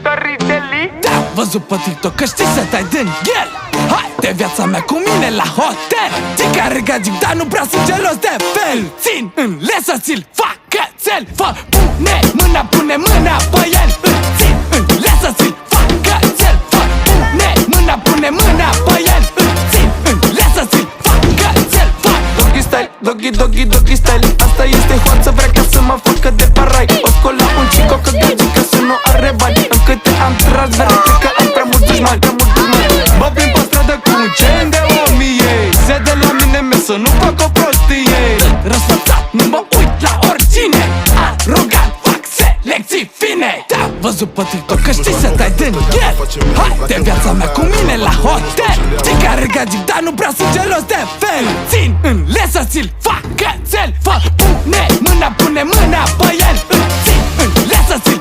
Dorițeli. Te-am văzut pe TikTok că știi să tai din el. Hai de viața mea cu mine la hotel. Tii care gagic, dar nu prea sunt gelos de fel. Țin în lesă, ți-l fac cățel. Fă, pune mâna pe el. Îl țin în lesă, ți-l fac cățel. Fă, pune mâna pe el. Îl țin în lesă, ți-l fac cățel. Fă, Doggy style, doggy style. Asta este hoață, vrea ca să mă facă de parai. O scol la un cico că gagică să nu are bani. În câte am tras vere, cred că am prea mulți dușmani. Mă plimb pe stradă cu un cen de 1000. Se de la mine mesă, nu fac o prostie. răsfățat, nu mă uit la oricine. Arogant, fac selecții fine. Te-am văzut pe TikTok că știi să tai din el. Hai de viața mea cu mine la hotel. Tii care gagic, dar nu prea sunt gelos de fel. Țin în lesă, ți-l fac cățel. Fă, pune mâna pe el. Îl țin în lesă, ți-l